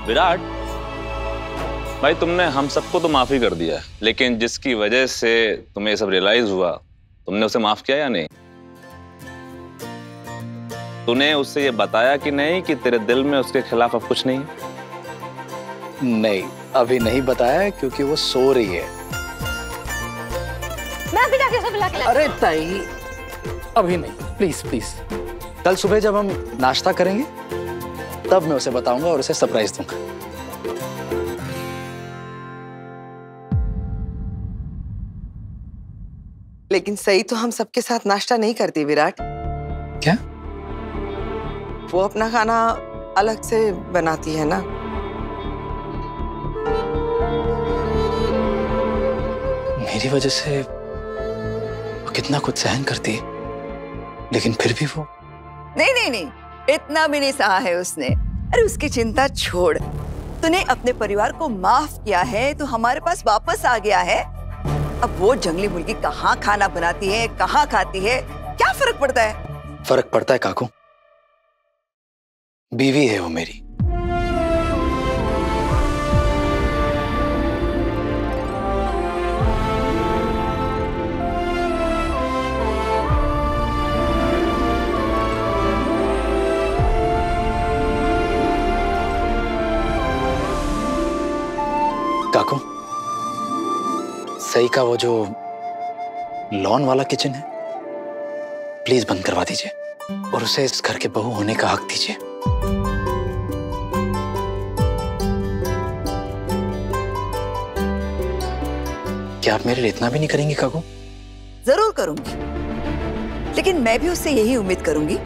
विराट भाई, तुमने हम सबको तो माफी कर दिया है, लेकिन जिसकी वजह से तुम्हें ये सब रियलाइज हुआ, तुमने उसे माफ किया या नहीं? तूने उससे ये बताया कि नहीं कि तेरे दिल में उसके खिलाफ अब कुछ नहीं? नहीं, अभी नहीं बताया क्योंकि वो सो रही है। मैं अभी जाके उसे बुला के लाती हूँ। अरे ताई, अभी नहीं, प्लीज प्लीज। कल सुबह जब हम नाश्ता करेंगे तब मैं उसे बताऊंगा और उसे सरप्राइज दूंगा। लेकिन सही तो हम सबके साथ नाश्ता नहीं करती विराट। क्या? वो अपना खाना अलग से बनाती है ना। मेरी वजह से वो कितना कुछ सहन करती है, लेकिन फिर भी वो नहीं नहीं नहीं, इतना भी नहीं सहा है उसने। अरे उसकी चिंता छोड़, तूने अपने परिवार को माफ किया है, तू हमारे पास वापस आ गया है। अब वो जंगली मुर्गी कहाँ खाना बनाती है, कहाँ खाती है, क्या फर्क पड़ता है? फर्क पड़ता है काकू, बीवी है वो मेरी। काकू, सही का वो जो लॉन वाला किचन है प्लीज बंद करवा दीजिए और उसे इस घर के बहू होने का हक दीजिए। क्या आप मेरे लिए इतना भी नहीं करेंगी काकू? जरूर करूंगी, लेकिन मैं भी उससे यही उम्मीद करूंगी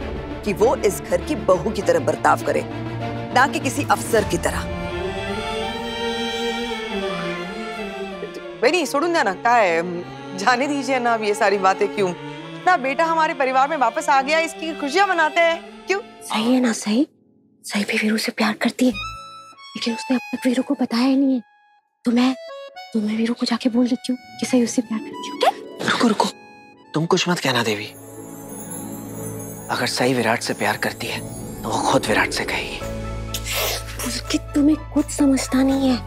कि वो इस घर की बहू की तरह बर्ताव करे, ना कि किसी अफसर की तरह। नहीं, सोडून द्या ना, काय जाने दीजिए ना। अब ये सारी बातें क्यों? ना बेटा हमारे परिवार में वापस आ गया, इसकी खुशियां मनाते हैं। क्यों? सही है ना, सही सही भी वीरू से प्यार करती है, लेकिन उसने अब तक वीरू को बताया ही नहीं है। तो मैं वीरू को जाके बोल देती हूँ कि सही उससे प्यार करती हूँ। क्या? रुको रुको, तुम कुछ मत कहना देवी। अगर सही विराट से प्यार करती है तो वो खुद विराट से कहेगी। उसकी तुम्हें कुछ समझता नहीं है।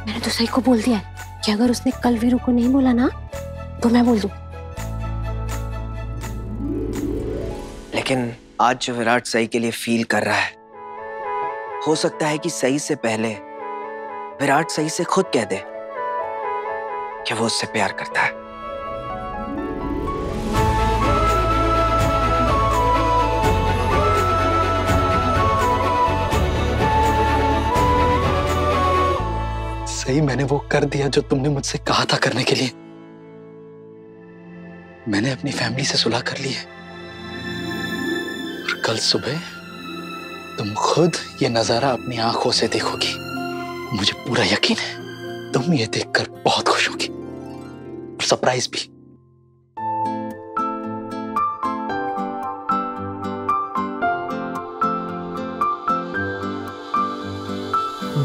मैंने तो सही को बोल दिया है कि अगर उसने कल वीरू को नहीं बोला ना तो मैं बोल दूं। लेकिन आज जो विराट सही के लिए फील कर रहा है, हो सकता है कि सही से पहले विराट सही से खुद कह दे कि वो उससे प्यार करता है। सही, मैंने वो कर दिया जो तुमने मुझसे कहा था करने के लिए। मैंने अपनी फैमिली से सुलह कर ली है और कल सुबह तुम खुद ये नजारा अपनी आंखों से देखोगी। मुझे पूरा यकीन है तुम ये देखकर बहुत खुश होगी और सरप्राइज भी।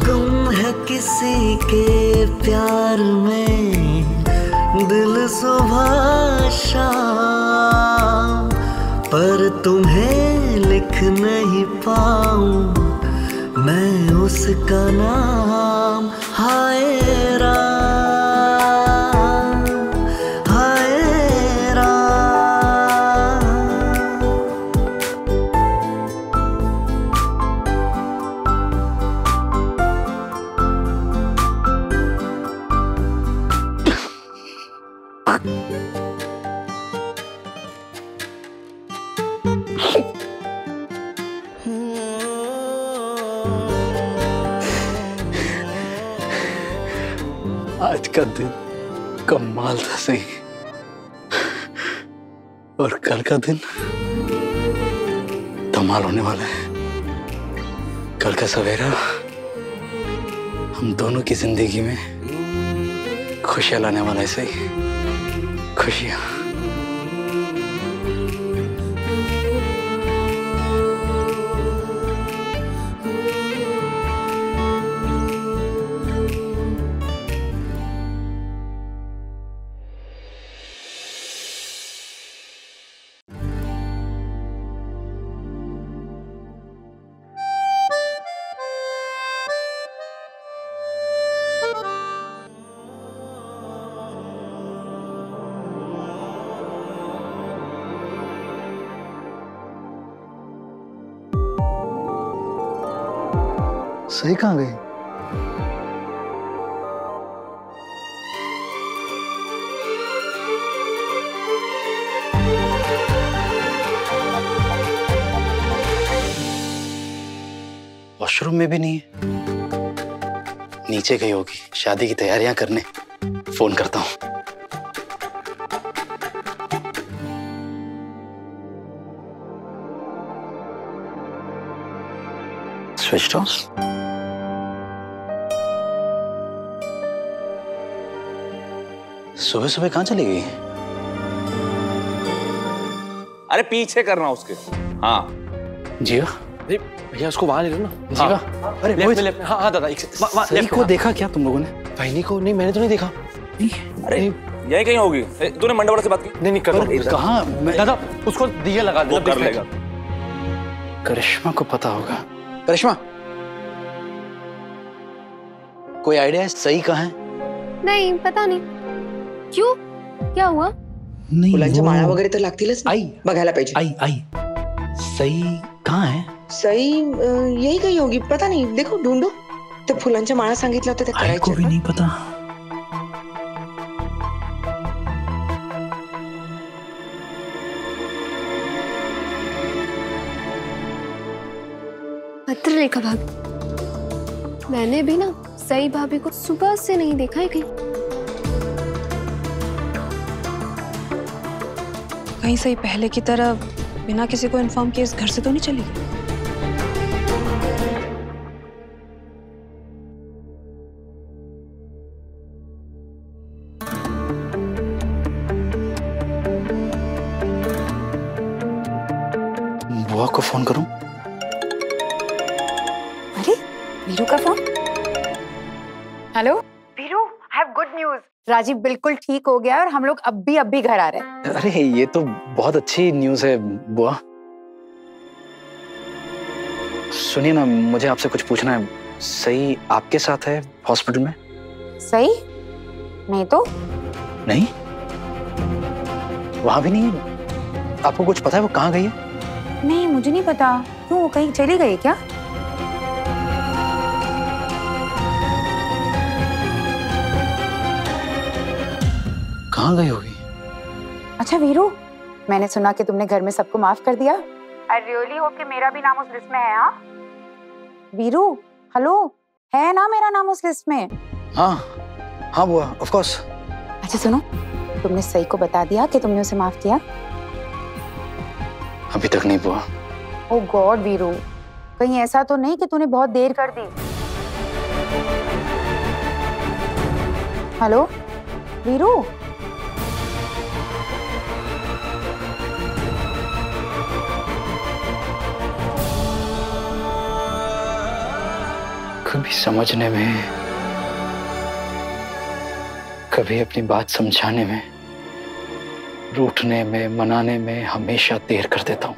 गुम है किसी के प्यार में दिल सुबह शाम, पर तुम्हें लिख नहीं पाऊं मैं उसका नाम। हाय राम, हाय राम। आज का दिन कमाल था सही, और कल का दिन धमाल होने वाला है। कल का सवेरा हम दोनों की जिंदगी में खुशियां लाने वाला है सही, खुशियां। सही कहाँ गई? वॉशरूम में भी नहीं है। नीचे गई होगी शादी की तैयारियां करने। फोन करता हूँ। Switch off. सुबह सुबह कहाँ चली गई? अरे पीछे करना उसके। हाँ जीवा। भैया उसको वहां ले लो ना। जीवा। अरे लेफ्ट में, लेफ्ट में। हाँ दादा, सही को देखा क्या तुम लोगों ने? बहनी को नहीं, मैंने तो नहीं देखा। अरे यही कहीं होगी। तूने मंडवाड़ा से बात की? नहीं कर कहाँ? दादा उसको दिया लगा देना, वो कर लेगा। करिश्मा को पता होगा। करिश्मा, कोई आइडिया है सही कहाँ है? नहीं पता नहीं। क्यों, क्या हुआ? नहीं, मुलांच्या माळा वगैरे तर लागतीलच ना, आई बघायला पाहिजे। आई सही कहाँ है? सही यही कहीं होगी, पता नहीं, देखो ढूंढो। ते फुलांच्या माळा सांगितलं होतं ते आई को भी करायचं। नहीं पता। पत्र रेखा भाभी, मैंने भी ना सई भाभी को सुबह से नहीं देखा है कहीं। कहीं सही पहले की तरह बिना किसी को इन्फॉर्म किए इस घर से तो नहीं चली गई? बुआ को फोन करूं? अरे वीरू का phone. Hello Veeru, I have good news. Rajeev बिल्कुल ठीक हो गया और हम लोग अब भी घर आ रहे हैं। अरे ये तो बहुत अच्छी न्यूज़ है बुआ। सुनिए ना, मुझे आपसे कुछ पूछना है। सही आपके साथ है हॉस्पिटल में? सही? नहीं तो। नहीं? वहां भी नहीं है? आपको कुछ पता है वो कहाँ गई है? नहीं मुझे नहीं पता। क्यों, वो कहीं चली गई क्या? कहाँ गई होगी? अच्छा वीरू, मैंने सुना कि तुमने घर में सबको माफ कर दिया। आई रियली होप कि मेरा भी नाम उस लिस्ट में है। हाँ वीरू, हेलो, है ना मेरा नाम उस लिस्ट में? हाँ बुआ, ऑफ कोर्स। अच्छा सुनो, तुमने सही को बता दिया कि तुमने उसे माफ किया? अभी तक नहीं बुआ। ओह गॉड वीरू, कहीं ऐसा तो नहीं कि तूने बहुत देर कर दी? हेलो वीरू, कभी समझने में, कभी अपनी बात समझाने में, रूठने में, मनाने में हमेशा देर कर देता हूँ।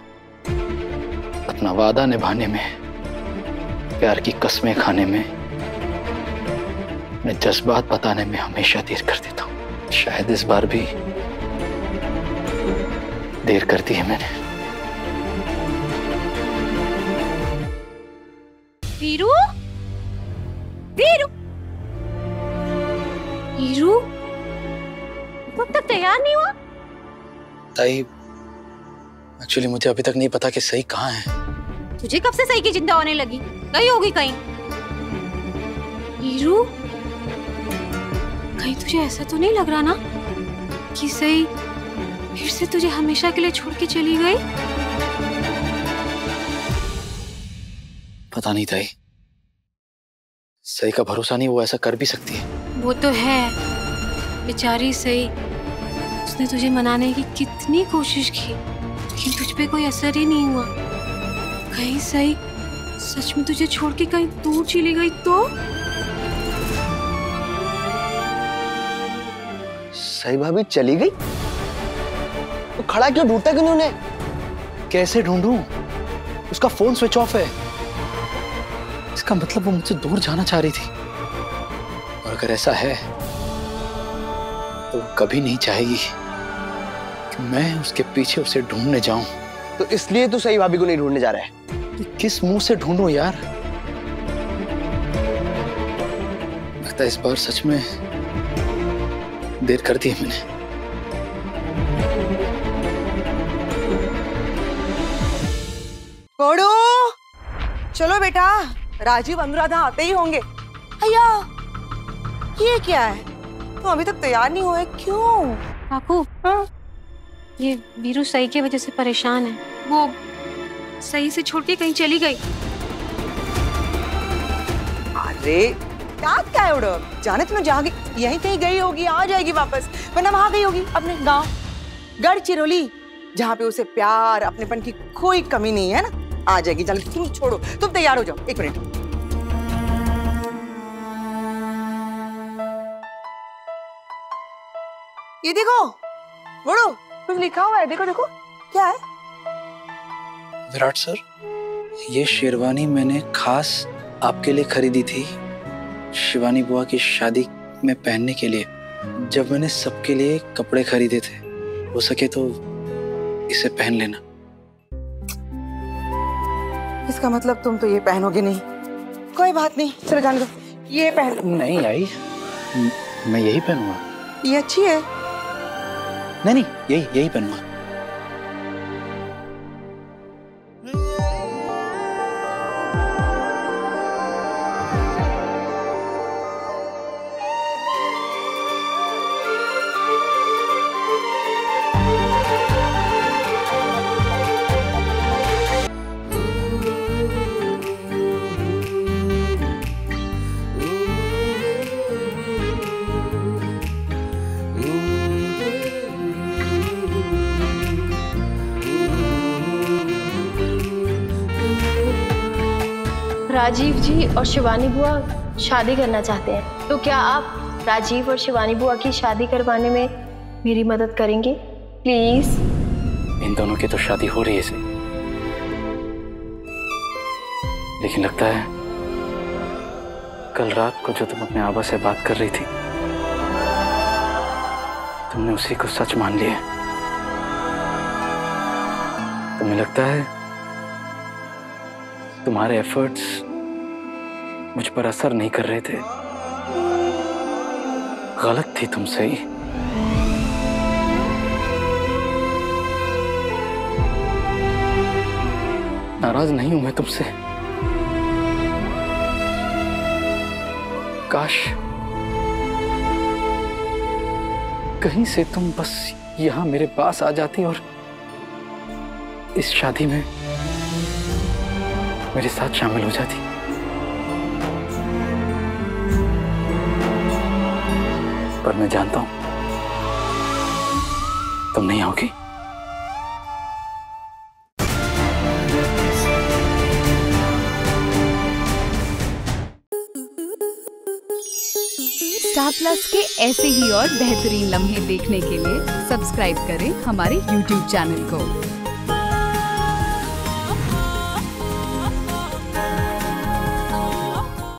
अपना वादा निभाने में, प्यार की कस्में खाने में, अपने जज्बात बताने में हमेशा देर कर देता हूँ। शायद इस बार भी देर कर दी है मैंने। वीरू, वीरू, वीरू, अब तक तैयार नहीं हुआ? ताई, एक्चुअली मुझे अभी तक नहीं पता कि सही कहाँ है। तुझे कब से सही की चिंता होने लगी? कहीं होगी कहीं। वीरू, कहीं तुझे ऐसा तो नहीं लग रहा ना कि सही फिर से तुझे हमेशा के लिए छोड़ के चली गई? पता नहीं ताई, सही का भरोसा नहीं, वो ऐसा कर भी सकती है। वो तो है बेचारी सही, उसने तुझे मनाने की कितनी कोशिश की लेकिन तुझ पे कोई असर ही नहीं हुआ। कहीं सही सच में तुझे छोड़ के कहीं दूर चली गई तो? सही भाभी चली गई? तो खड़ा क्यों, ढूंढता क्यों नहीं उन्हें? कैसे ढूंढूं? उसका फोन स्विच ऑफ है। इसका मतलब वो मुझसे दूर जाना चाह रही थी, और अगर ऐसा है तो वो कभी नहीं चाहेगी कि मैं उसके पीछे उसे ढूंढने जाऊं। तो इसलिए तू सही भाभी को नहीं ढूंढने जा रहा है? किस मुंह से ढूंढूं यार? लगता है इस बार सच में देर कर दी है मैंने। कोडू, चलो बेटा, राजीव अनुराधा आते ही होंगे। भैया, ये क्या है? तुम अभी तक तैयार नहीं हुए, क्यों? काकू, हाँ? ये वीरू सही की वजह से परेशान है। वो सही से छोड़ के कहीं चली गई। अरे क्या है उड़ो? जाने तुम्हें जहाँ यहीं कहीं गई होगी, आ जाएगी वापस, वरना वहां गई होगी अपने गांव गढ़चिरौली, जहाँ पे उसे प्यार अपनेपन की कोई कमी नहीं है ना। आ जाएगी, जल्दी तुम छोड़ो, तुम तैयार हो जाओ। एक मिनट, ये देखो उड़ो, कुछ लिखा हुआ है, देखो देखो क्या है। विराट सर, ये शेरवानी मैंने खास आपके लिए खरीदी थी, शिवानी बुआ की शादी में पहनने के लिए। जब मैंने सबके लिए कपड़े खरीदे थे, हो सके तो इसे पहन लेना। इसका मतलब तुम तो ये पहनोगे नहीं। कोई बात नहीं, चलो जाने दो, ये पहन। नहीं आई, मैं यही पहनूंगा। ये अच्छी है। नहीं नहीं, यही पहनूंगा। राजीव जी और शिवानी बुआ शादी करना चाहते हैं, तो क्या आप राजीव और शिवानी बुआ की शादी करवाने में मेरी मदद करेंगे प्लीज? इन दोनों की तो शादी हो रही है से, लेकिन लगता है कल रात को जो तुम अपने आबा से बात कर रही थी, तुमने उसी को सच मान लिया। तुम्हें लगता है तुम्हारे एफर्ट्स मुझ पर असर नहीं कर रहे थे। गलत थी तुम सही। नाराज नहीं हूं मैं तुमसे। काश कहीं से तुम बस यहां मेरे पास आ जाती और इस शादी में मेरे साथ शामिल हो जाती। पर मैं जानता हूं तुम नहीं आओगी। स्टार प्लस के ऐसे ही और बेहतरीन लम्हे देखने के लिए सब्सक्राइब करें हमारे YouTube चैनल को।